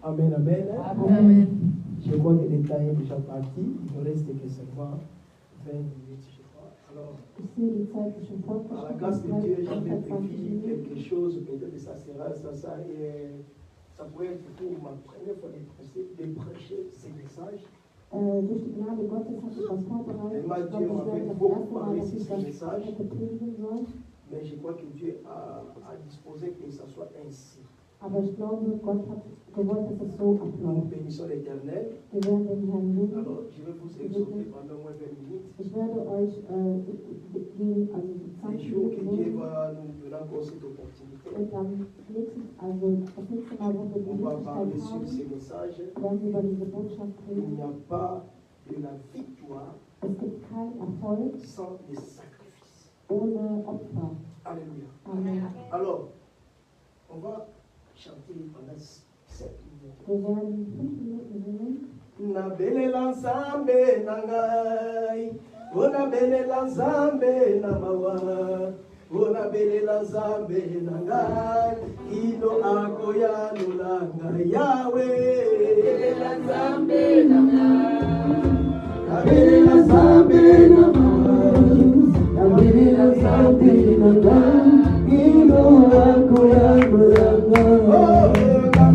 Amen, amen. Amen. Je crois que le temps est déjà parti. Il ne reste que seulement 20 minutes, je crois. Alors, par la grâce de Dieu, j'avais prévu quelque chose. Peut-être ça sera ça. Et ça pourrait être pour ma première fois de prêcher ces messages. Durch die Gnade Gottes hat ich was vorbereitet. Il m'a dit, on avait beaucoup parlé sur ce message. Mais je crois que Dieu a disposé que ça soit ainsi. Aber ich glaube, Gott hat gewollt, dass es so Nous abläuft. bénissons l'Éternel. Wir werden den Herrn loben. Alors, je vais vous exhorter pendant moins 20 minutes. Ich werde euch die Les jours que Dieu va nous donner encore cette opportunité. und am nächsten, also das nächste Mal, wo wir die On va parler Möglichkeit sur haben, ces messages. werden wir über diese Botschaft Il reden. n'y a pas de la victoire Es gibt keinen Erfolg sans les sacrifices. ohne Opfer. Alléluia. Amen. Alors, on va chanter pendant 7 minutes. Wir werden 5 Minuten singen. Nabelela nzambe na ngai, o nabelela nzambe na mawa, o nabelela nzambe na ngai, kino akoyanula ngai yawe. Nabelela nzambe na ngai, nabelela nzambe na mawa, nabelela nzambe na ngai, kino akoyanula ngai. Nabelela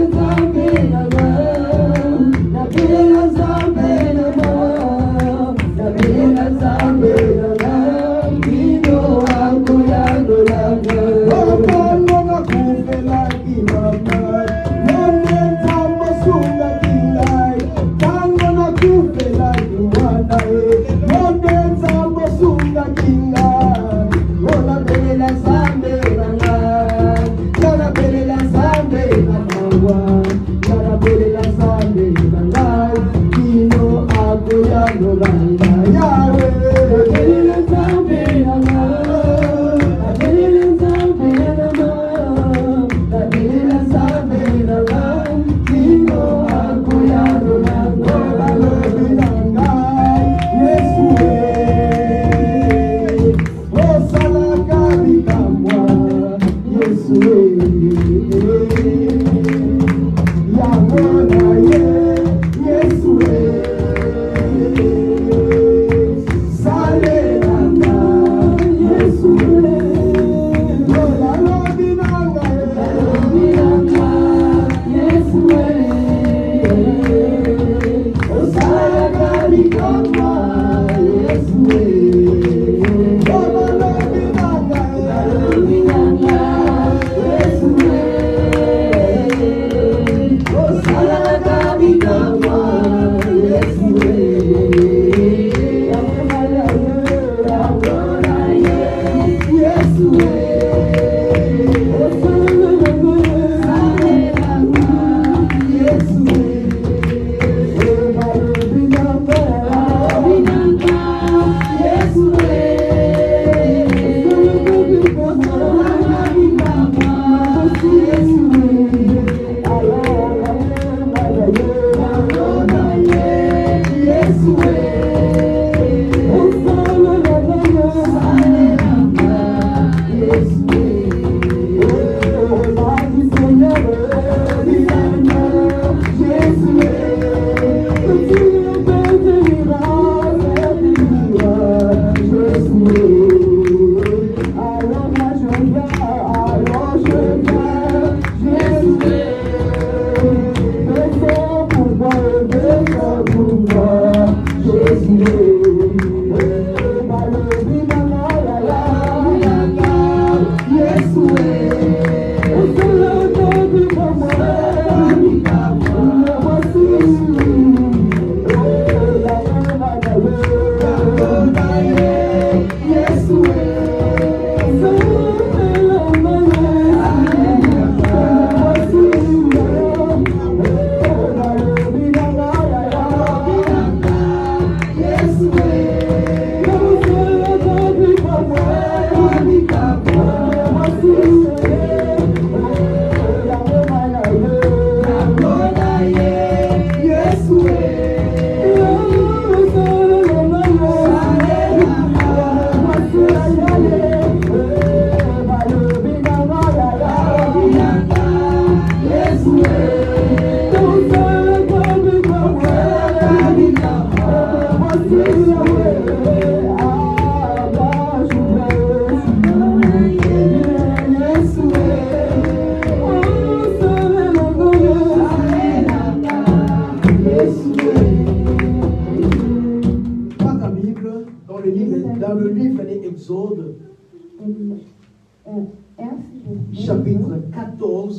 nzambe na ngai.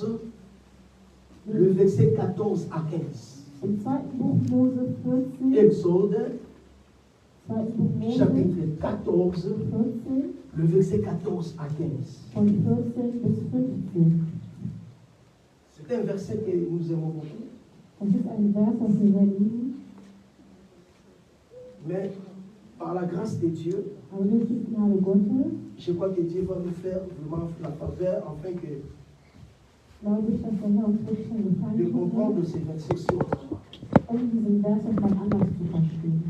14, le verset 14 à 15. Im 2. Buch Mose 14, Exode, 2. Buch Mose chapitre 14, 14, le verset 14 à 15. von 14 bis 15. C'est un verset que nous aimons beaucoup. Das ist ein Vers, das wir sehr lieben. Mais par la grâce de Dieu, Aber durch die Gnade Gottes je crois que Dieu va nous faire vraiment la faveur afin que glaube ich, dass der Herr uns wirklich einen de Gefallen tut, comprendre ces versets sur diesen Vers nochmal anders zu verstehen.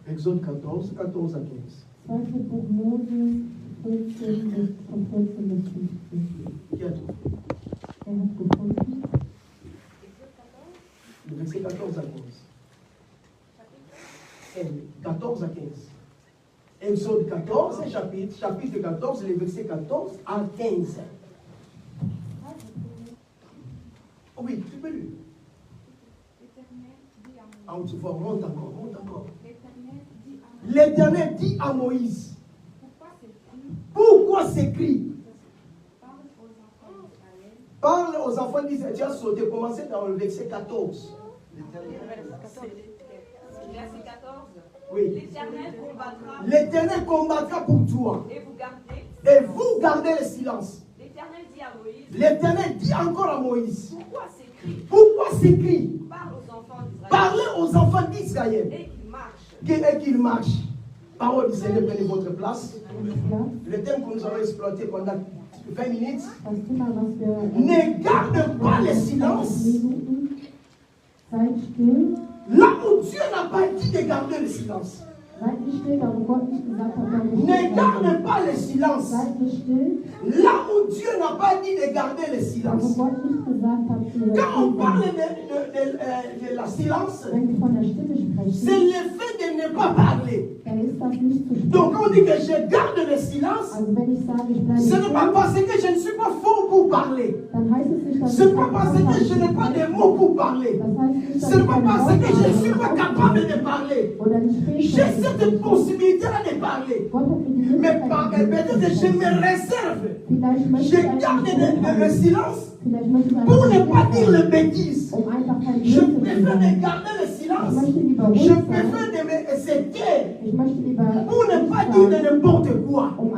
Exode 14, 14 à 15. 2. Buch Mose 14 bis, von 14 bis 15. Qui a trouvé? Er hat gefunden. Le verset 14 à 15. 14 à 15. Exode 14, chapitre 14, les versets 14 à 15. Oh oui, tu peux lire. Ah, tu vois, monte encore. L'Éternel dit à Moïse, pourquoi s'écrit? Parle aux enfants d'Israël. Tu as sauté, commencez dans le verset 14. Verset 14. Oui. L'Éternel combattra pour toi. Et vous gardez le silence. L'Éternel dit à Moïse. L'Éternel dit encore à Moïse. Pourquoi s'écrit? Parlez aux enfants d'Israël. Et qu'ils marchent. Et qu'ils marchent. Parole du Seigneur, prenez votre place. Le thème que nous allons exploiter pendant 20 minutes. Das Thema, was wir Ne garde pas le silence. Seid still. Là où Dieu n'a pas dit de garder le silence. Seid nicht still, da wo Gott nicht gesagt hat, dass ich Ne garde pas le silence. Seid nicht still, Là où Dieu n'a pas dit de garder le da wo silence. Gott nicht gesagt hat, dass Quand on parle de la silence, wenn wir von der Stille c'est sprechen, le fait de ne pas parler. dann ist das nicht zu sprechen. Donc on dit que je garde le silence. Also wenn ich sage, ich bleibe Ce n'est pas still, parce que je ne suis pas fort pour parler. dann heißt es nicht, dass Ce ich n'est pas parce keine que je n'ai pas de mots pour parler. Das heißt nicht, dass Ce n'est ich pas keine parce que je ne suis Worte pas habe, capable de parler. oder nicht fähig J'ai bin, cette possibilité-là de parler. Gott hat mir die Mais Möglichkeit peut-être que je me réserve. Vielleicht möchte Je ich einen garde Ton le haben. silence Vielleicht möchte ich einen pour ne Ton pas haben, dire le bêtise. um einfach kein Je Blödsinn zu préfère de sagen. garder le Ich silence. möchte lieber ruhig Je sein. préfère de me taire Ich möchte lieber pour ne pas ruhig dire sein, de n'importe quoi. um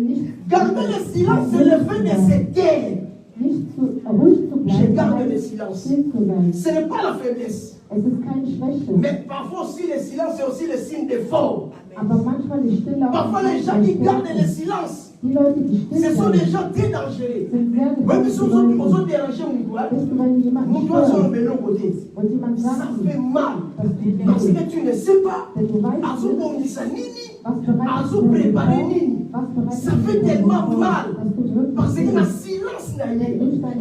nicht Garder le silence, c'est le fait de se taire. ruhig zu Je bleiben, garde heißt, le silence. still zu sein. Ce n'est pas la faiblesse. Es ist keine Schwäche. Mais parfois aussi le silence, c'est aussi le signe d'effort. Aber manchmal ist Stille auch Parfois les gens qui gardent le silence, Die Leute, die still ce sont sind, des gens très dangereux. sind sehr Même si gefährliche on Leute. a dérangé mon doigt, Weißt du, wenn jemand mon doigt sur stört le l'autre côté. und jemand Ça sagt, fait mal. das tut Parce weh, que tu ne sais pas. denn du weißt Azu nicht, bongisa nini. was bereitet Azu dir préparé vor, nini. was bereitet Ça dir fait tellement vor. mal. Das tut wirklich Parce que weh. le silence,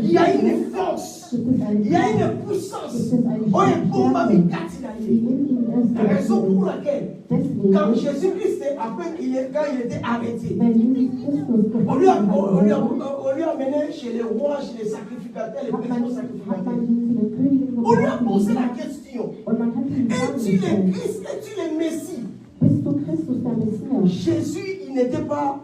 il y a une force. Gibt es eine Il y a Kraft, une puissance. gibt es eine Oh, et bomba Stärke, mi kati na die ye. in ihm ist. La raison pour laquelle, Deswegen, quand Jésus-Christ, après, quand il était arrêté, wenn Jesus Christus on lui a gefunden amené chez les rois, chez les sacrificateurs, les hat, principaux hat sacrificateurs. man ihn zu den Königen On lui a gebracht posé la question, und man hat ihn es-tu le gestellt, Christ, es-tu le Messie? bist du Christus der Messias? Jésus, il n'était pas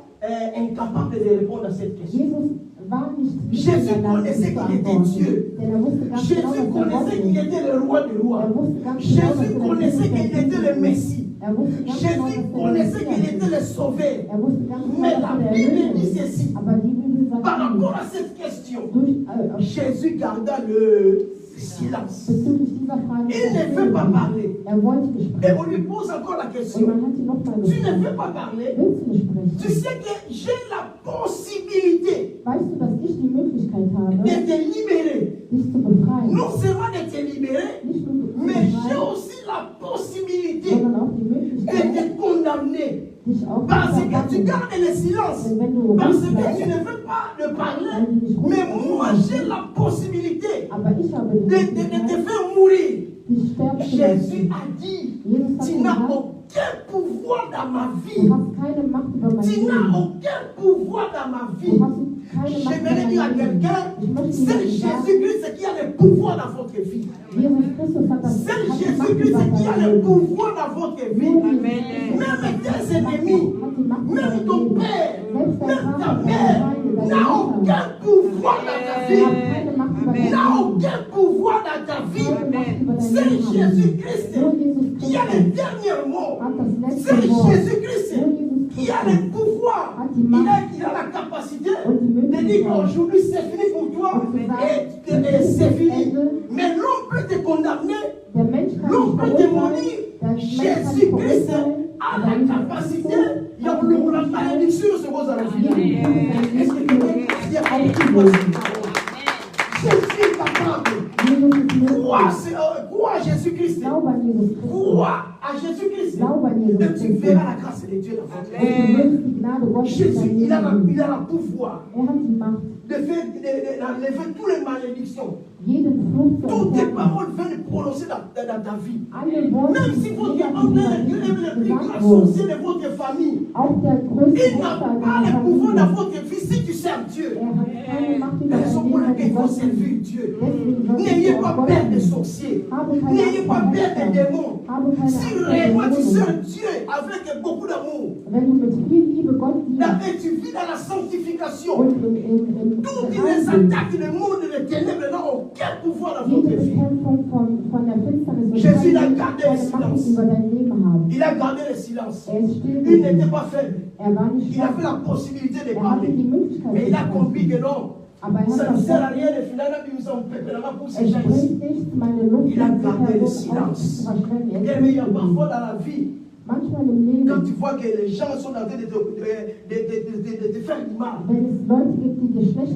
incapable de répondre à cette question. Jesus war nicht Jésus in der Lage, connaissait zu qu'il était antworten, Dieu. denn er wusste ganz genau, Jésus dass er Gott connaissait qu'il ist. était le roi des rois. Er wusste ganz genau, dass Jésus er connaissait der qu'il était le Messie. Er wusste ganz genau, Jésus dass er connaissait der qu'il Messias était ist. le sauveur. Er wusste ganz genau, Mais dass la er der Bible Erlöser dit ist. ceci. Aber die Bibel sagt Par rapport nicht. à cette question, Durch, Jésus garda le silence. bezüglich dieser Frage, Il ne veut pas parler. er wollte nicht Et sprechen. on lui pose encore la Und question. man hat ihn nochmal Tu ne gefragt, veux pas parler? willst du nicht Tu sprechen? sais que j'ai la possibilité Weißt du, dass ich die Möglichkeit habe, de te libérer. dich zu befreien? Non seulement de te libérer, Nicht nur zu mais j'ai befreien, aussi la possibilité sondern auch die de Möglichkeit, te condamner. dich auch zu Parce que tu verdammten. gardes le silence. Denn wenn du Parce ruhig que tu bleibst, ne veux pas de parler. weil du nicht ruhig Mais moi, bleibst, j'ai la possibilité aber ich habe de die te Möglichkeit, faire mourir. dich sterben zu Jésus lassen. a dit, Jesus hat tu n'as gesagt, aucun pouvoir dans ma du vie. hast keine Macht über mein Tu n'as Leben. aucun pouvoir dans ma Du vie. hast J'aimerais dire à quelqu'un, c'est Jésus-Christ qui a le pouvoir dans votre vie. C'est Jésus-Christ qui a le pouvoir dans votre vie. Même tes ennemis, même ton père, même ta mère n'a aucun pouvoir dans ta vie. N'a aucun pouvoir dans ta vie. C'est Jésus-Christ qui a le dernier mot. C'est Jésus-Christ qui a le pouvoir. Il a la capacité de dire qu'aujourd'hui c'est fini pour toi et c'est fini. Mais l'homme peut te condamner, l'homme peut te mourir. Jésus-Christ a la capacité. Il y a la malédiction sur vos enfants. Est-ce que tu peux dire en je suis capable. Crois à Jésus-Christ. Crois à Jésus-Christ. Et tu verras la grâce de Dieu dans votre vie. Jésus, il a le pouvoir de faire d'enlever toutes les malédictions. Toutes les paroles viennent prononcer dans ta vie. Même si votre entrée est le plus grand sorcier de votre famille, il n'a pas le pouvoir dans votre vie si tu sers Dieu. La raison pour laquelle il faut servir Dieu. N'ayez pas peur des sorciers. N'ayez pas peur des démons. Si réellement tu sers Dieu avec beaucoup d'amour, et tu vis dans la sanctification, toutes les attaques du monde de ténèbres n'ont aucun pouvoir dans votre vie. Jésus a gardé le silence. Il a gardé le silence. Il n'était pas faible. Il avait la possibilité de parler. Mais il a compris que non. Ça ne sert à rien de finalement pour ces gens ici. Il a gardé le silence. Et mais il y a parfois dans la vie, quand tu vois que les gens sont en train de te faire du mal,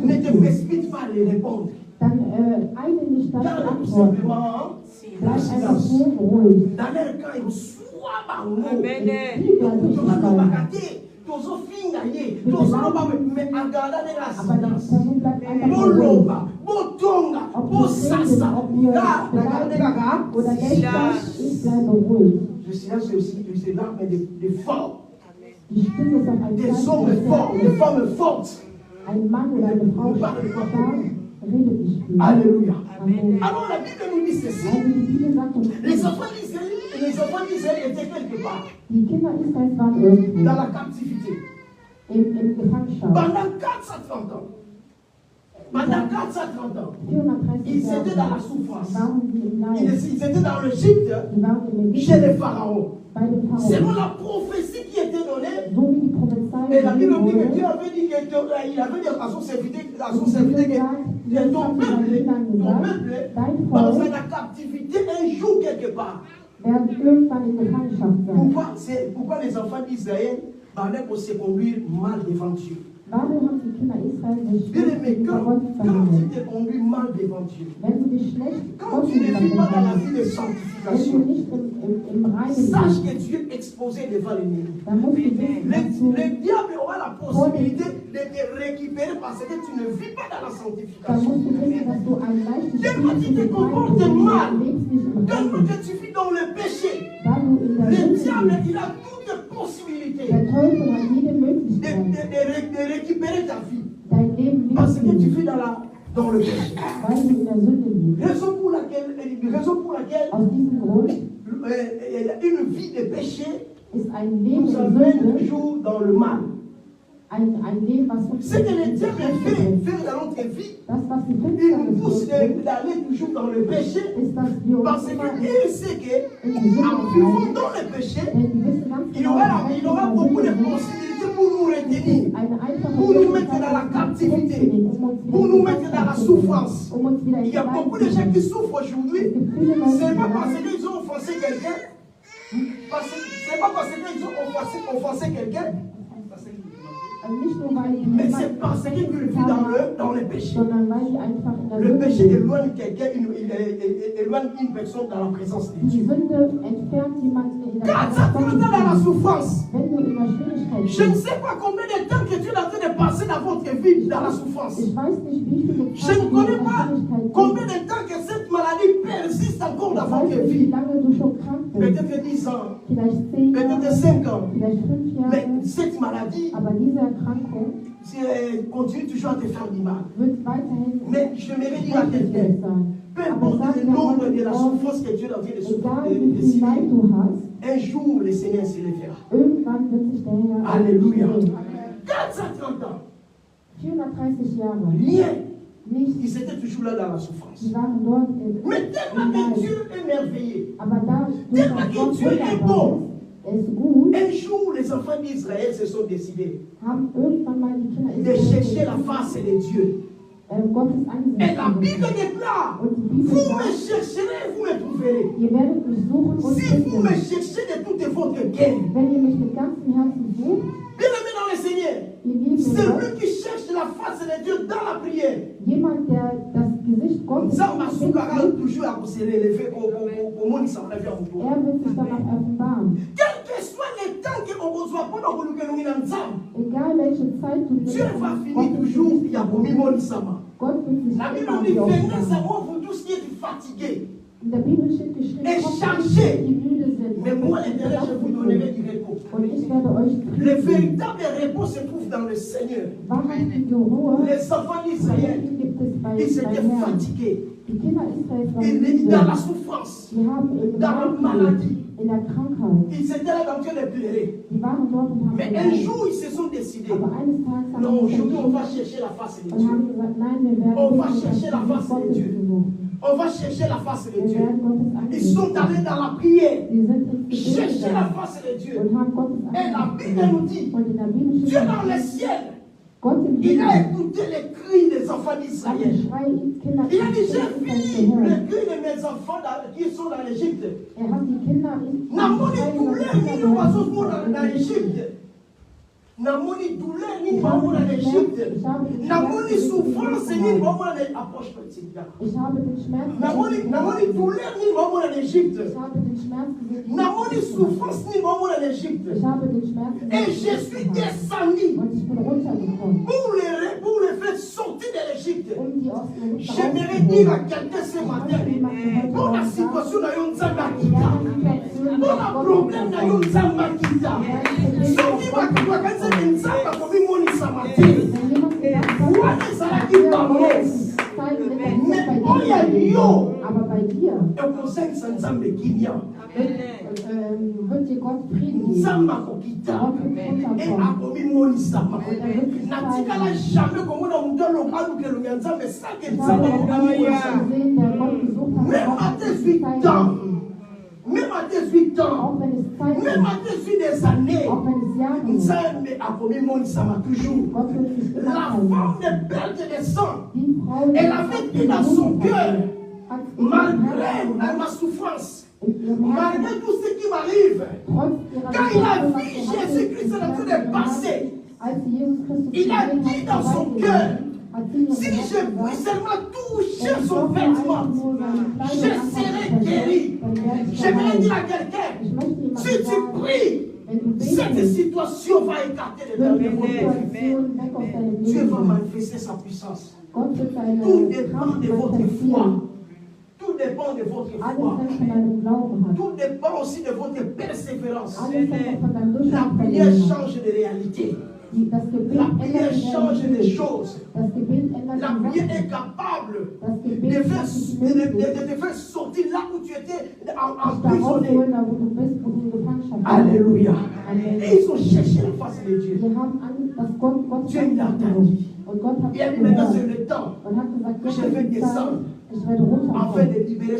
ne te précipite pas à les répondre. Garde tout simplement le silence. Dans leur cas, ils soient par nous. Mais en gardant la silence, Boloba, Botonga, Bosasa, le silence c'est aussi l'arme des forts, des hommes forts, des femmes fortes. Alléluia. Alors la Bible nous dit ceci. Les enfants d'Israël étaient quelque part dans la captivité. Pendant 430 ans. Ils étaient dans la souffrance. Ils étaient dans l'Égypte, chez les pharaons. Selon la prophétie qui était donnée, et la Bible dit que Dieu avait dit qu'il avait dit à son serviteur que ton peuple, dans la captivité, un jour quelque part. Pourquoi les enfants d'Israël parlaient pour se conduire mal devant Dieu? Bien aimé, quand tu te conduis mal devant Dieu, quand tu ne vis pas dans la vie de sanctification, sache que tu es exposé devant l'ennemi. Le diable aura la possibilité de te récupérer parce que tu ne vis pas dans la sanctification. Dès que tu te comportes mal, dès que tu vis dans le péché, le diable il a toutes les possibilités de récupérer ta vie. Parce que tu vis dans le péché. Raison pour laquelle une vie de péché nous amène toujours dans le mal. Ce que le diable fait dans notre vie, il nous pousse d'aller toujours dans le péché parce qu'il sait qu'en vivant dans le péché, il aura beaucoup de possibilités pour nous retenir, pour nous mettre dans la captivité, pour nous mettre dans la souffrance. Il y a beaucoup de gens qui souffrent aujourd'hui, ce n'est pas parce qu'ils ont offensé quelqu'un, c'est pas parce qu'ils ont offensé quelqu'un, mais c'est parce qu'il vit dans le péché. Le péché éloigne quelqu'un, éloigne une personne dans la présence de Dieu. Quand ça te met dans la souffrance, je ne sais pas combien de temps que tu es en train de passer dans votre vie dans la souffrance. Je ne connais pas combien de temps que cette maladie persiste encore dans votre vie. Peut-être 10 ans, peut-être 5 ans. Mais cette maladie, continue toujours à te faire du mal. wird weiterhin Mais je me dire à schlecht quelqu'un, sein. peu Aber importe sag le dir nombre heute de la Morgen, souffrance que Dieu est en train de egal subir, wie viel Leid du hast, un jour le Seigneur se lèvera. irgendwann wird sich der Herr Alléluia. stellen. 430 ans, 430 Jahre. rien. Nichts. Ils étaient toujours là dans la souffrance. Sie waren dort in Mais tellement que Dieu est merveilleux. Aber da Tellement Gott que Dieu est wunderbar bon. ist, er ist gut, Un jour, les enfants d'Israël se sont décidés haben irgendwann mal die Kinder de chercher la Israels face de Dieu. Gottes Et la Angesicht Bible gesehen. déclare, Und die Bibel vous me sagt, chercherez, vous me trouverez. ihr werdet mich suchen und Si vous me finden. cherchez de toute votre cœur, Wenn ihr mich mit ganzem Herzen sucht, bien-aimé dans le Seigneur, ihr Lieben in Gott, celui qui cherche la face de Dieu dans la prière, jemand, der das Gesicht Gottes Nzamba Soukara sucht, toujours à se relever au monde, ça va faire pour er wird sich danach offenbaren. Quel que soit le temps qu'on reçoit pendant que nous sommes ensemble, Egal welche Zeit du Dieu lebst, va finir toujours, il y a pour Mimon Sama. Gott wird sich La Bible immer dit, dir venez offenbaren. savoir vous tous qui êtes fatigués. In der Bibel steht geschrieben, Et kommt chargé. die müde sind. Mais moi, l'Éternel, je vous donnerai du repos. Und ich werde euch Le véritable repos se trouve dans le Seigneur. wahrhaftige Ruhe. Les enfants d'Israël, Die gibt es bei ils étaient Herrn. fatigués. Die Kinder Israels waren Ils étaient dans la müde. souffrance, Die haben im dans la Leid maladie. gelebt, in der Krankheit. Ils étaient là dans Dieu de pleurer. Die waren dort und haben Mais un geweint. jour, ils se sont décidés. Aber eines Tages haben Non, sie sich aujourd'hui, on va entschieden chercher la face de und Dieu. haben gesagt, nein, wir werden On va nicht chercher la das face de Gottes Dieu. suchen. On va chercher la face de Wir Dieu. werden Gottes Ils Angesicht sont allés dans la prière, Sie sind ins Gebet chercher la gegangen face de Dieu. und haben Gottes Et la Angesicht Bible nous gesehen. dit, Und in der Bibel Dieu steht, dans le ciel, Gott im il a Himmel écouté les cris des enfants hat die d'Israël. Schrei Kinder Il a dit, j'ai Israels fini gehört. le cri de mes enfants qui sont dans l'Égypte. Er hat die Kinder Namoni douleur ni gehört. oiseaux dans l'Égypte. Namoni douleur ni maman dans l'Égypte. Namoni souffrance ni maman dans l'Égypte. Ich habe den Schmerz Namoni douleur ni maman dans l'Égypte. Ich habe den Schmerz gesehen. Namoni souffrance ni maman dans l'Égypte. Ich habe den Schmerz Et je suis descendu und ich bin runtergekommen, pour les faire sortir de l'Égypte. die aus dem J'aimerais dire à quelqu'un ce matin, pour la situation dans Yonzambakita, pour le problème dans Yonzambakita, soki bakwakanza nzamba kobimonisa matin, wana ezalaki bango, mais oyo yo aber bei dir ekosangisa nzambe kimia, wird dir Gott Frieden geben. nzambe akokita Gott wird e runterkommen. akomimonisama. Natikala jamais komona moto alukela ya nzambe sake Ich nzambe habe akokamimonisama. gesehen, der Gott gesucht hat, Même à 18 ans, même à 18 ans, auch wenn es Zeit même à 18 des années, auch wenn es Jahre sind. Nzambe akomimonisama toujours. Gott wird sich immer La zeigen. femme de perte de sang, Die Frau, die elle avait dit dans son cœur, hat in ihrem malgré ma souffrance, in ihrem Herzen, malgré tout ce qui m'arrive, trotz ihrer quand il a Situation, vu was sie hatte, Jésus-Christ en train de passer, als sie Jesus Christus il a gesehen dit hat, dans son vorbeigegangen, cœur, hat sie in ihrem si Herzen je puis gesagt, seulement toucher wenn ich son doch nur vêtement, einfach nur seine Kleidung je anfassen serai könnte, guéri. dann werde ich J'aimerais geheilt. dire à quelqu'un, Ich möchte jemandem si tu sagen, pries, wenn du cette betest, situation va écarter de ta wird die vie. Situation weg aus deinem Dieu Leben va sein. manifester sa puissance. Gott wird seine Tout dépend Kraft de votre foi. manifestieren. Tout dépend de votre Alles foi. hängt von deinem Glauben ab. Tout dépend aussi de votre persévérance. Alles hängt von deinem La Durchhaltevermögen prière ab. change de réalité. Das Gebet La ändert prière die change des Realität. choses. Das Gebet ändert La die prière Sachen. est capable Das de Gebet faire, macht dich de möglich, te faire sortir là où tu étais dich da emprisonné. rausholen, da wo du bist, wo du in Gefangenschaft bist. Alléluia. Amen. Et ils ont cherché la face de Dieu. Wir haben das Gott Dieu l'a angerufen. entendu. Und Gott hat Il a dit maintenant c'est gehört le temps und hat gesagt, que jetzt je vais ist die Zeit, descendre ich werde afin runterkommen, de libérer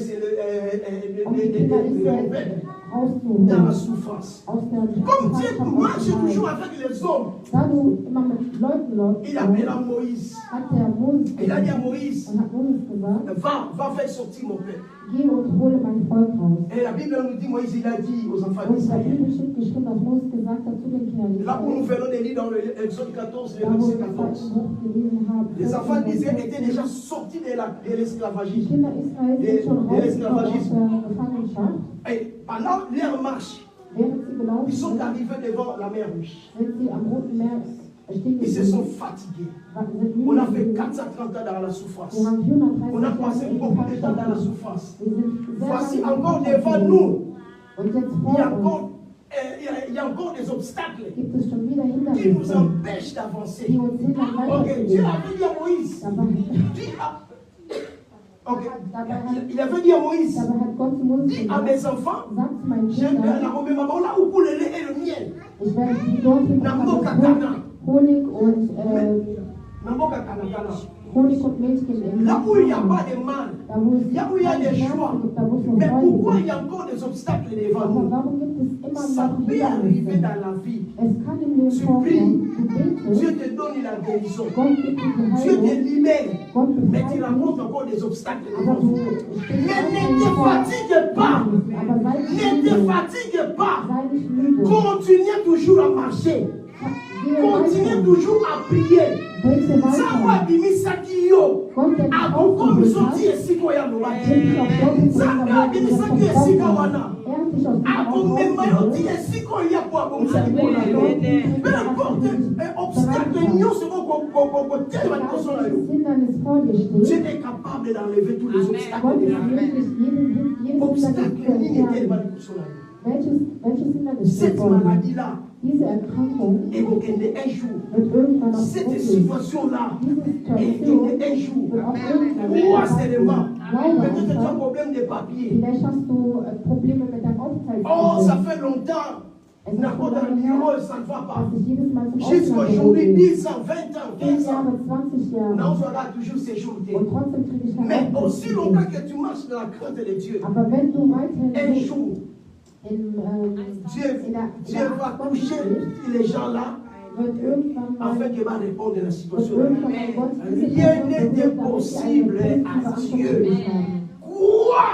um die Kinder Israels dans la rauszuholen. souffrance. Aus der Comme Dieu Gefangenschaft marche toujours rauszuholen. avec les hommes, Da du immer mit Leuten läufst, il appela Moïse. hat der Moses Il a dit à gesagt Moïse, und hat Moses gesagt, va faire sortir mon peuple. geh und hole mein Volk raus. Et la Bible nous dit, Moïse, il a dit aux enfants Und in der d'Israël. Bibel steht geschrieben, dass Moses gesagt hat zu den Kindern Là où nous Israels, venons de lire dans l'Exode 14, le da wo verset wir das 14. Buch gelesen haben, Les enfants d'Israël étaient déjà sortis de die l'esclavagisme. Kinder Israels sind schon Der rausgekommen aus Esklavagisme. der Gefangenschaft. Et pendant leur marche, Während sie gelaufen ils sont sind, arrivés devant la mer Rouge. sind sie am Roten Meer stehen Ils se sont geblieben. fatigués. Sind On a müde fait gewesen. 430 ans dans la souffrance. Wir haben 430 On a passé Jahre in beaucoup de temps dans la Gefangenschaft. souffrance. Wir sind sehr Voici lange in encore Gefangenschaft devant gewesen. nous. Und jetzt Il y vor a uns encore, il y a encore des obstacles gibt es schon wieder qui nous Hindernisse, empêchent d'avancer. die uns hindern, Ok, Dieu weiterzugehen. avait dit à Moïse. Ok, il avait dit à Moïse, Dabei hat Gott zu Mose dis à gesagt, mes enfants, sagt zu meinen je vais Kindern, la remettre maman là où pour le lait et le miel. ich werde die dort Honig und Namboka Kanakana. Honig und Milch geben im Là où il n'y a Land. pas de mal, Da wo es là où il y a keine des Schmerzen choix. gibt, da wo es Mais noch pourquoi Freude il y a encore des obstacles gibt. devant Aber nous? warum gibt es immer Ça noch peut arriver Hindernisse? dans la vie. Es kann im Leben Tu vorkommen, pries, du Dieu betest, te donne la guérison. Gott gibt dir die Dieu te Heilung, libère. Gott Mais tu befreit rencontres dich, encore des obstacles aber devant du toi. stehst Mais ne weiterhin te vor fatigue pas. Aber sei nicht Ne te müde, fatigue pas. sei nicht müde. Continue toujours à marcher. Gehe Continue weiter, toujours à prier. bete Sango weiter. abimisaki yo. Gott, der dich Akokomisoti aufgeholt hat, esiko ya loba. wird dich auch dort bringen, Sango wo er abimisaki dich esika versprochen wana. hat. Er hat dich aus dem Akomema yo ti Haus esiko ya po akomisaki mpona yo. Peu importe obstacle nyonso kotelema liboso na yo. Hindernis vor dir Dieu steht, est capable d'enlever tous les Gott obstacles de ist la vie. möglich, jedes Obstacle Hindernis zu nini etelema entfernen. liboso na yo. Welches Hindernis steht Cette vor dir? maladie-là Diese Erkrankung ekokende un jour. wird irgendwann auf Cette uns. situation-là Diese ekokende Situation un jour. wird auch irgendwann Crois seulement. Glaube Peut-être tu as un einfach. problème de papier. Vielleicht hast du Probleme mit deinem Oh, ça Aufenthaltsrecht. fait longtemps. Es ist N'importe schon quel lange numéro, her, ça ne va pas. dass ich jedes Mal zum Jusqu'à Ausland aujourd'hui, gehe. 10 ans, 20 ans, 10 15 ans. Jahre, 20 Jahre. Non, on aura toujours séjourné. Und trotzdem kriege ich Mais kein aussi longtemps que tu marches dans la crainte de Dieu, Aber wenn du weiterhin un jour, in Dieu va toucher les gens là wird irgendwann mal afin qu'il va répondre à la wird situation. irgendwann mal Gott diese Rien Person n'est berührt, damit sie impossible eine à positive Dieu. Antwort haben. Crois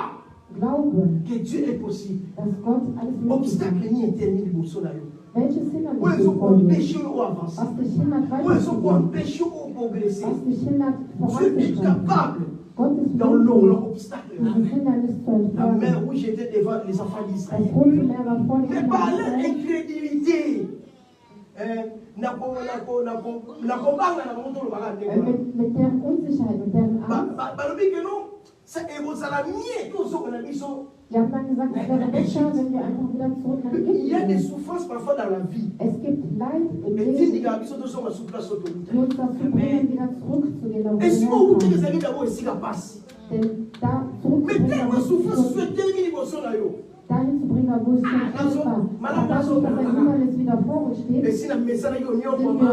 Glaube, que Dieu est possible. dass Gott alles möglich Obstacle macht. ni éternel liboso na yo. Welches Où Hindernis ils ist ont vor dir? empêché ou avancer. Was dich hindert, Où ils ont weiterzugehen? empêché ou progresser. Was dich hindert, Dieu est voranzuschreiten? capable Gott ist d'enlever möglich, l'obstacle. dieses Hindernis zu La mer entfernen. rouge était devant les enfants Das d'Israël. Rote Meer war vor den Mais Kindern par leur Israel. incrédulité, nakobanga na bango tolobaka ndenge Mit deren Unsicherheit, mit deren Angst. balobi ke non ekozala mie tozonga na biso. Die haben dann gesagt, es wäre besser, wenn wir einfach wieder zurück nach Il y a des Ägypten gehen. souffrances parfois dans la vie. Es gibt Leid im Leben, etindika biso tozonga souffrance otoluta. die uns dazu bringen, wieder zurückzugehen, da wo wir esiko okuti herkommen. ezali nango esika pasi. Denn da Mais zurückzubringen, tellement da wo souffrance es so etelemi liboso na yo. dahin zu bringen, da wo es schon fest war. Aber dadurch, dass ein Hindernis wieder vor uns steht, esina mesanaki sind onyokoma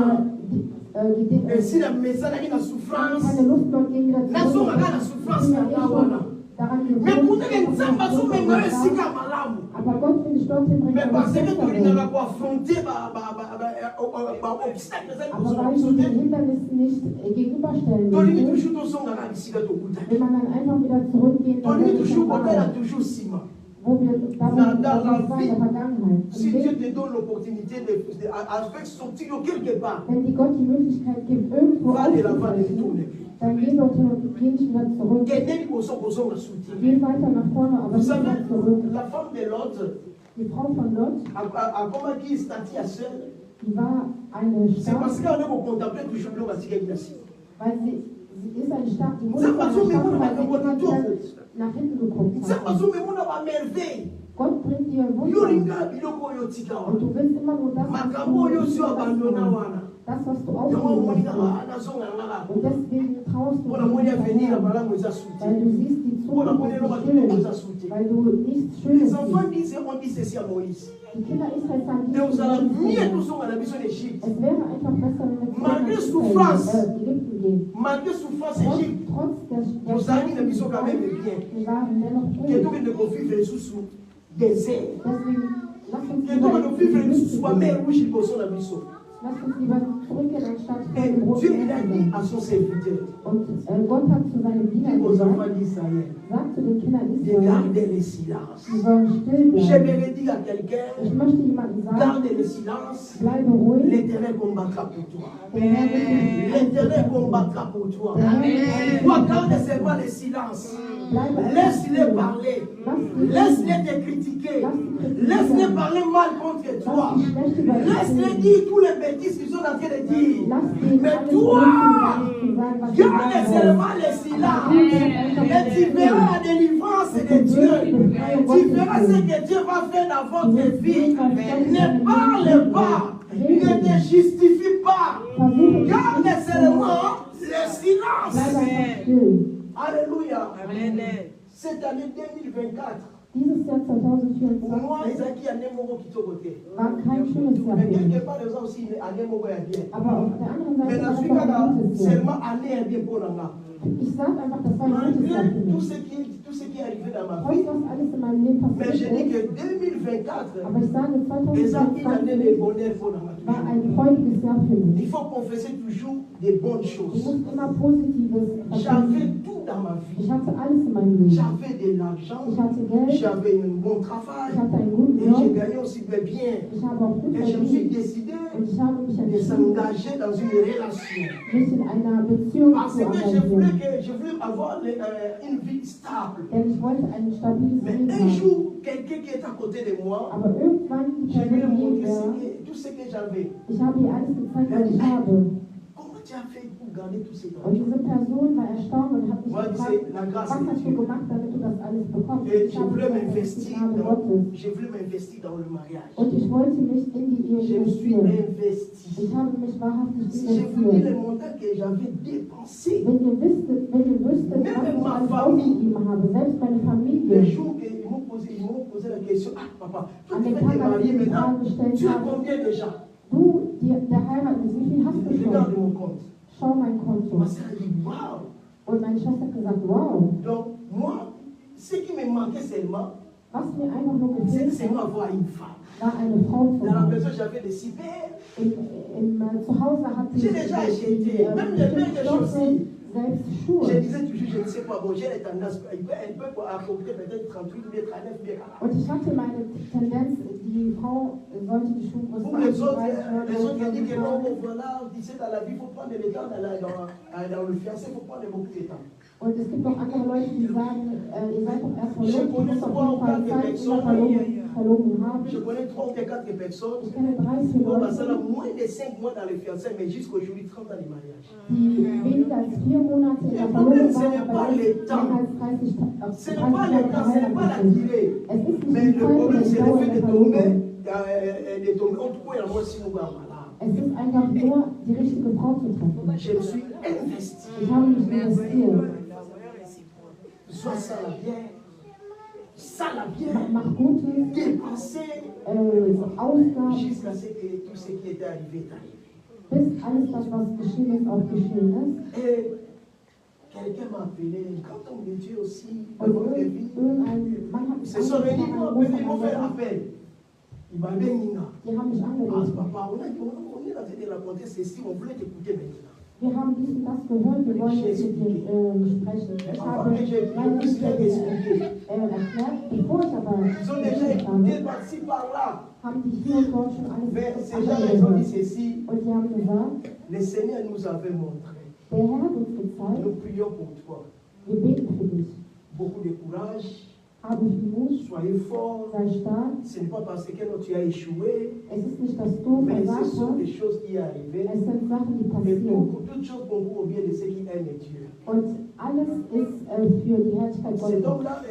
wir esina mesanaki na souffrance keine Lust mehr und gehen wieder nazonga zurück. kaka na souffrance Wir na sind ja nga wana. daran Mais gewöhnt, kuteke nzambe azomema yo esika malamu. aber Gott will dich dorthin bringen, Mais wo parce es que besser tolingaka wird. koaffronter baobstacle eza Aber liboso na weil biso wir te. den Hindernissen nicht gegenüberstellen tolingi müssen, toujours tozongaka bisika tokutaki. will man dann einfach wieder zurückgehen, dann tolingi wird es toujours schon kotala wahr, toujours nsima. wo wir damals war in der Vergangenheit. Si Im Dieu Leben, te donne l'opportunité avec sortir quelque part, wenn die Gott die Möglichkeit gibt, irgendwo va de l'avant et aufzutreten, retourne. dann geh dorthin und geh nicht wieder zurück. Kende liboso kozonga soutien. Geh weiter nach vorne, aber Vous nicht savez, mehr zurück. la femme de Lot Die Frau von Lot, akomaki statut ya seule. die war eine C'est parce Stadt, qu'on est contemplé toujours biloko atikaki na sima. weil sie ist eine Stadt, die wurde von einer Stadt, weil sie immer wieder nach hinten geguckt nzambe hat. azomemona bamerveille Gott bringt dir Wunder yolinga biloko oyo otika und wana du willst immer nur das, makambo oyo osi abandona wana das, was du yango aufgeben omonika hast. nazonga ngala Und deswegen traust du mpona moni dich avenir ya daher, malamu eza weil soutien du siehst die mpona Zukunft moni eloko nicht kitoko schön, eza soutien. weil du nichts Les Schönes enfants siehst. disent on dit ceci à Moïse. Die Kinder Israels sagen, Et ozala mie es tozonga na biso en Égypte. wäre einfach besser, wenn wir Malgré zurück souffrance. nach Ägypten gehen. Malgré souffrance Trotz, Égypte, trotz der tozalaki na biso quand même bien. wir waren dennoch Ke gut. tokende kovivre lisusu désert. Deswegen lass uns Ke lieber tokende in die kovivre lisusu Wüste bamer gehen. rouge liboso na biso. Lass uns lieber zurückgehen anstatt vor Et dem Dieu großen il a dit Meer à son serviteur, Und Gott hat zu seinen dit Dienern aux gesagt, enfants d'Israël, sagt zu den Kindern de Israel, garder le silence. sie sollen still bleiben. J'aimerais dire à quelqu'un, Ich möchte jemandem sagen, garde le silence, bleibe ruhig, l'Éternel combattra pour toi. der Herr wird dich L'Éternel combattra pour toi. Der Herr wird Toi, garde seulement dans le silence. Laisse-les parler. Laisse-les te critiquer. Laisse-les parler mal contre toi. Laisse-les dire tous les bêtises qu'ils sont en train de dire. Mais toi, garde seulement le silence. Et tu verras la délivrance de Dieu. Tu verras ce que Dieu va faire dans votre vie. Ne parle pas. Ne te justifie pas. Garde seulement le silence. Alléluia. Cette année 2024. Dieses Jahr Pour 2024 moi, Isaac a un mot qui te côté. war kein schönes Jahr Mais für mich. quelque part, les gens aussi, un mot est bien. Aber auf der anderen Mais Seite dans war ce es doch cas-là, ein gutes Jahr. seulement année est bien pour moi. Ich sage einfach, das war ein gutes Jahr Malgré für tout mich. ce qui est arrivé dans ma Trotz vie, was alles in meinem Leben mais je passiert dis ist, que 2024 aber ich sage, est une année de 2024 bonheur pour ma war vie. ein freudiges Jahr für Il mich. faut confesser toujours des bonnes Du choses. musst immer Positives J'avais verbinden. tout dans ma Ich vie. hatte alles in meinem Leben. J'avais de l'argent, Ich hatte Geld, j'avais un bon ich travail hatte einen guten et j'ai Job, gagné aussi bien. ich habe auch gut Et je me suis verdient décidé und ich habe mich de entschieden, s'engager dans une relation. mich in einer Beziehung Parce zu que engagieren. je voulais avoir une vie stable. Denn ich wollte ein stabiles Mais Leben un haben. jour, quelqu'un qui est à côté de moi, Aber irgendwann die je vais lui Person montrer neben tout ce que j'avais. ich habe ihr alles gezeigt, was ich habe. Comment tu as fait pour garder tout ces Und argent? diese Person war erstaunt und hat mich Moi, gefragt, c'est la grâce was de hast du Dieu. gemacht, damit du das alles bekommst? Et Ich je habe voulais gesagt, das ist die m'investir Gnade dans, Gottes. je voulais m'investir dans le mariage. Und ich wollte mich in die Ehe Je me suis investieren. investi. Ich habe mich wahrhaftig Si je vous dis le investiert. montant que j'avais dépensé, Wenn ihr wüsstet, was ich alles ausgegeben habe, selbst meine le Familie, jour qu'ils m'ont posé la question, ah papa, toi an tu dem vas te Tag, als marier ich die maintenant, Frage gestellt tu as habe, combien déjà? der heiratet ist, wie viel hast du Je regarde schon? mon compte. Schau mein Konto. Ma soeur a dit, waouh! Und meine Schwester hat gesagt, wow, Donc, moi, ce qui me manquait seulement, was mir einfach nur c'est gefehlt seulement hat, avoir une femme. war eine Frau zu Dans la haben. maison, j'avais des cyber. Zuhause hatte ich J'ai déjà acheté, même les mêmes des Stoffe, chaussures. selbst Je Schuhe. disais toujours, je ne sais pas, bon, j'ai les tendances, elle peut apporter peut-être 38 ou bien 39 ou bien 40. Und ich hatte meine Tendenz, die Frau sollte die Schuhgröße Pour les autres disent que non, bon, voilà, tu sais, dans la vie, il faut prendre le temps, dans le fiancé, il faut prendre beaucoup de temps. Und es gibt noch andere Leute, die sagen, ihr seid doch erst verlobt, ihr müsst auf jeden Fall Zeit in der Verlobung haben. Je connais 3 ou 4 personnes, Ich kenne 3, 4 bon, bah, ça a Leute, moins de 5 mois dans le fiancé, mais jusqu'aujourd'hui, 30 ans de mariage. die weniger als 4 Monate in der Verlobung waren, aber jetzt länger als 30 Ce n'est pas le temps, ce n'est pas la verheiratet sind. durée. Es ist nicht Mais die le Zeit, problème, sondern die c'est le Dauer fait der de Verlobung. tomber, on trouve la moitié ou malade. Es ist einfach nur, die richtige Frau zu treffen. Je me suis investi. Ich habe mich investiert. Soit ça la bière, ça la bière, Mach Gutes, dépenser Ausgaben, jusqu'à ce que tout ce qui était arrivé est arrivé. bis alles das, was geschehen ist, auch geschehen ist. Et quelqu'un m'a appelé, un grand homme de Dieu aussi, dans Und votre vie. irgendein Mann hat Ils mich se sont réunis, angerufen, ils m'ont fait appel. Il m'a dit, Nina, die haben mich ah, angerufen. papa, on est en train de raconter ceci, on voulait t'écouter maintenant. Wir haben dies und das gehört, wir wollen jetzt mit dir sprechen. Ich habe meine Sicht erklärt, bevor ich aber Ils ont déjà geredet écouté habe, par-ci, par-là. haben die hier und dort schon Mais alles ces gens, ils ont dit angehört. ceci, Und sie haben gesagt, le Seigneur nous avait montré. der Herr hat uns gezeigt, Nous prions pour toi. wir beten für dich. Beaucoup de courage, Habe viel Mut, soyez fort. sei stark. Ce n'est pas parce que tu as échoué, Es ist nicht, dass du mais versagt ce sont hast, des choses qui sont arrivées. es sind Sachen, die Et passieren. pour toutes choses concourent au bien de ceux qui aiment Dieu. Und alles ist für die Herrlichkeit Cet Gottes. homme-là,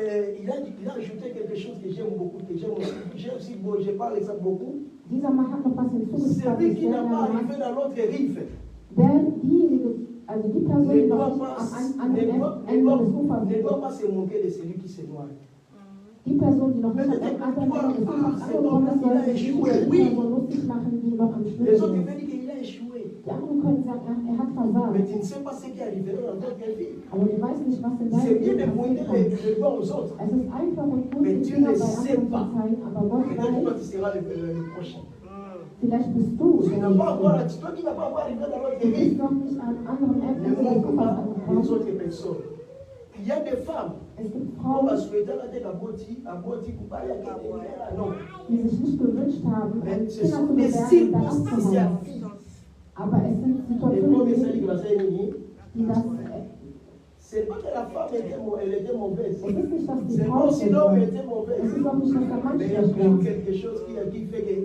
il a ajouté quelque chose que j'aime beaucoup, que j'aime aussi. J'aime aussi, bon, je parle de ça beaucoup. Dieser Mann hat noch was hinzugefügt, Celui was ich qui sehr n'a pas gerne mag. arrivé dans l'autre rive Diejenige, also die Person, ne die noch doit nicht pas, am ne Ende doit- des ne Ufers doit- ne doit ist. pas se moquer de celui qui se noie. Die Person, die noch nicht am anderen Ende des Ufers angekommen ist, sollte sich nicht über die Person lustig machen, die noch am Les Schwimmen autres ist. veulent dire qu'il a échoué. Die anderen können sagen, er hat Mais versagt. tu ne sais pas ce qui arrivera dans votre vie. Aber du weißt nicht, was in C'est deinem bien de Leben pointer passiert kann. le doigt aux autres. Es ist einfach und gut, Mais die tu Finger ne bei sais anderen pas. zu zeigen, aber Gott Peut-être toi, weiß, tu seras le prochain. vielleicht bist du Tu der n'as pas encore, Nächste. toi qui n'as pas encore arrivé dans l'autre Du bist rive. noch nicht an anderen Ne Enden des montre Ufers pas les angekommen. autres personnes. Il y a des femmes. Es gibt On Frauen, va souhaiter la tête à Boti, Kupaya, non. die sich nicht gewünscht haben, Mais ce Kinder sont zu des gebären, danach zu circonstances haben. arrivées. Aber es sind Les Situationen, premiers salis qui va s'être mis, die das Ce n'est pas que la femme était mauvaise. Es ist nicht, dass die C'est Frau pas si schlecht l'homme war. était mauvais. Es ist auch nicht, dass der Mann Mais il y a schlecht toujours war. quelque chose qui fait que.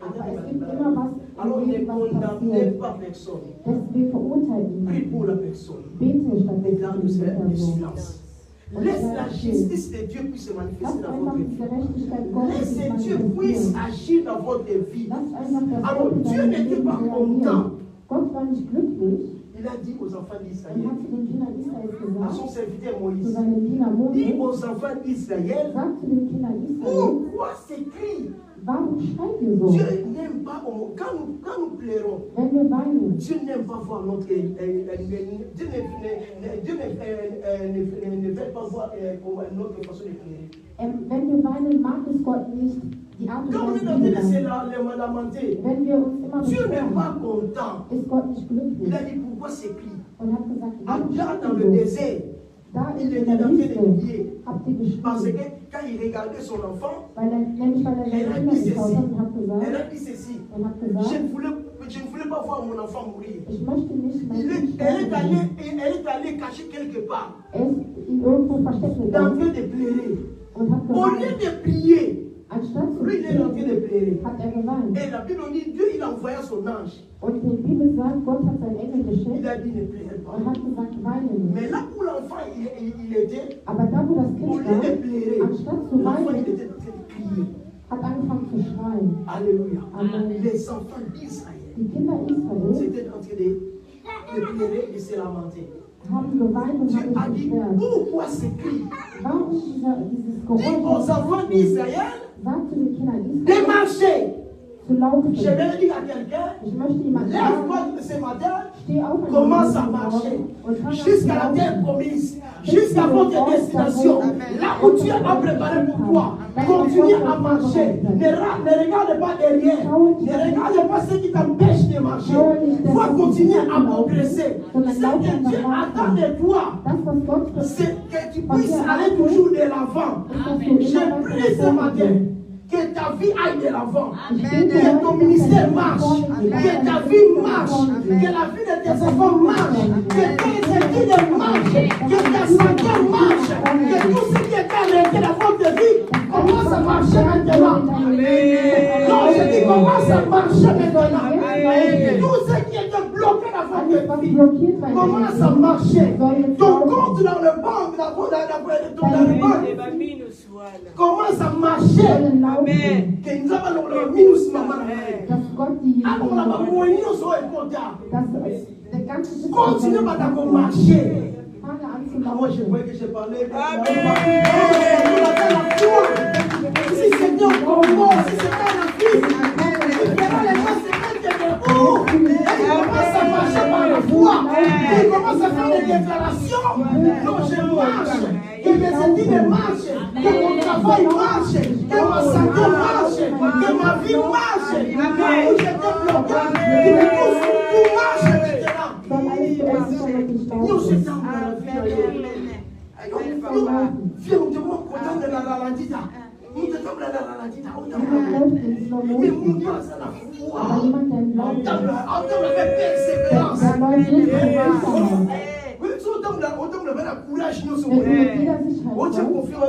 Aber es gibt immer was Alors im ne Leben, was condamnez passiert. pas personne. Deswegen verurteilt Prie niemand. pour la personne. Bete statt Et garde für diese le Person. silence. Laisse la justice de Dieu puisse se manifester Lasst dans einfach votre die vie. Gerechtigkeit Gottes sich Laisse Dieu puisse manifestieren. agir dans votre vie. Lasst einfach das Alors Gott in Dieu deinem n'était Leben pas content. reagieren. Gott war nicht glücklich Il a dit aux enfants und d'Israël, hat zu den Kindern Israels à son gesagt, serviteur zu Moïse, seinem Diener dit Mose, aux enfants d'Israël, sagt zu den Kindern Israels, pourquoi ces cris? warum schreit ihr so? Dieu n'aime pas, quand nous pleurons, Wenn wir weinen, Dieu n'aime pas voir notre. Dieu ne veut pas voir notre façon de pleurer. wenn wir weinen, mag es Gott nicht, die Art und Quand on Weise, est en wie train wir de weinen. se lamenter, Wenn wir uns immer Dieu n'est beschweren, pas content. ist Gott nicht Il glücklich a dit pourquoi ces cris? und hat gesagt, warum Là schreit dans le ihr so? désert, Da il in était der en train de Wüste prier. habt ihr Parce que geschrien. quand il regardait son enfant, Nämlich weil er seine Kinder geschaut hat und hat elle gesagt, a dit ceci. gesagt, Je ne voulais pas voir mon enfant mourir. ich möchte nicht mein Kind Elle sterben. est allée cacher quelque part, Ist ihn irgendwo versteckt en train gegangen de pleurer. und hat Au lieu geweint. de prier, Anstatt zu lui il est en train de beten, pleurer. hat er geweint. Et la Bible dit Dieu il a envoyé son ange. Und die Bibel sagt, Gott hat seinen Engel Il geschickt a dit ne pleurez pas. und hat gesagt, weine nicht. Mais là où l'enfant il était, Aber da, wo das au Kind lieu de war, pleurer, anstatt zu l'enfant il weinen, était en train de crier. hat angefangen zu schreien. Alléluia. Amen. Les enfants d'Israël Die Kinder Israels étaient en train de pleurer et se lamenter. haben geweint und Dieu haben a sich dit beschwert. pourquoi ces cris? Warum dieses Dit Geräusch? aux enfants d'Israël Sagt zu den Kindern de Israels, marcher. zu laufen. Je vais dire à quelqu'un, Ich möchte jemanden lève-toi sagen, ce matin, steh auf und commence à marcher jusqu'à la terre promise, jusqu'à votre destination, là où Dieu a préparé pour toi. Continue à marcher. Ne regarde pas derrière. Ne regarde pas ce qui t'empêche de marcher. Il faut continuer à progresser. Ce que Dieu attend de toi, Das, was Gott c'est que tu puisses aller toujours de l'avant. Je prie ce matin que ta vie aille de l'avant, que ton ministère marche, que ta vie marche, que la vie de tes enfants marche, que tes études marchent, que ta santé marche, que tout ce qui est arrêté dans votre vie commence à marcher maintenant. Non, je dis commence à marcher maintenant. Tout ce qui était bloqué dans votre vie commence à marcher. Ton compte dans le banque, dans le banque, commence à marcher. Que nous avons le minus maman. Alors la maman nous sommes contents. Continue à marcher. Moi je vois que je parlais. Si c'était un Congo, si c'était un Afrique, il verra les gens se mettre debout. Et il commence à marcher par la foi. Il commence à faire des déclarations. Non, je marche. Que mes études marchent. Que mon travail marche. Que ma santé marche. Que ma vie marche. Là où j'étais bloqué, que tout marche maintenant. Nous sommes dans la vie. Viens, on te montre qu'on est dans la ralentita. Nous te sommes dans la ralentita. Mais nous sommes dans la foi. On t'aime avec persévérance. Oui, on t'aime avec la courage. Nous sommes on tient confiance.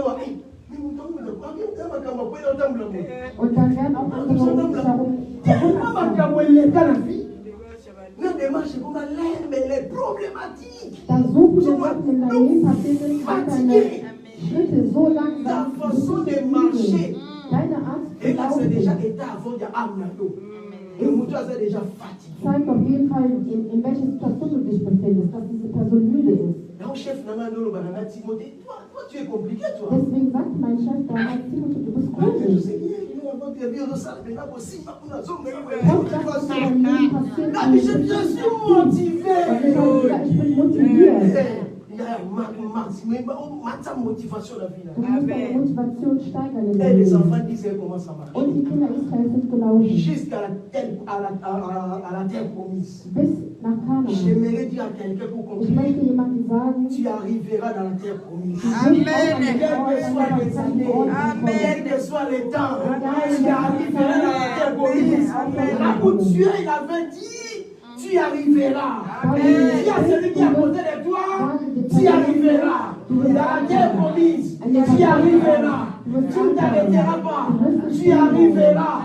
Und dann werden auch andere um dich herum les problématiques. Da so viele Sachen in deinem Leben passiert sind, weil deine Schritte so langsam Ta façon de marcher. deine Art Et zu là, c'est déjà laufen état avant de Amnado. Et mon Dieu, c'est déjà fatigué. zeigt auf jeden Fall, in welcher Situation du dich befindest, dass diese Person müde ist. Là, chef, Timothée, toi, tu es compliqué, toi. Deswegen sagt mein Chef damals, Timothée, du bist Je komisch. sais bien, il est en train de dire ça, mais là aussi, on a zone Gott sagt, was in deinem Leben passiert là, mais je ist. suis Und ich motivé. sage, ja, ich bin motiviert. Il y a ma motivation la vie. Du musst deine Motivation steigern in Et deinem les Leben. enfants d'Israël commencent à marcher. Und die Kinder Israels sind gelaufen Jusqu'à la terre promise. bis nach Kanaan. J'aimerais dire à quelqu'un pour Ich conclure, möchte jemandem sagen, tu arriveras dans la terre promise. Amen. Quel que soit le temps, tu arriveras dans la terre promise. Là où Dieu il avait dit, tu y arriveras. Dis à celui qui est à côté de toi, tu y arriveras. Dans la terre promise, tu y arriveras. Tu ne t'arrêteras pas, tu y arriveras.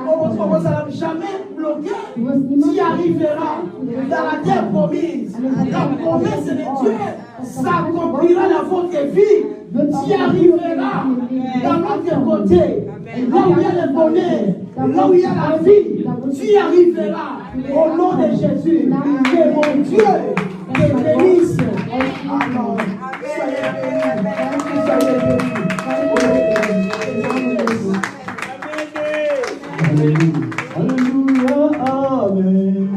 On ne sera jamais bloqué, tu y arriveras. Dans la terre promise, la promesse de Dieu s'accomplira dans votre vie. Tu y arriveras dans l'autre côté, là où il y a le bonheur, là où il y a la vie, tu y arriveras. Au nom de Jésus, que mon Dieu te bénisse. Amen. Soyez bénis. Alléluia, amen.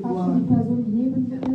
Pastor de Pazão de Negro.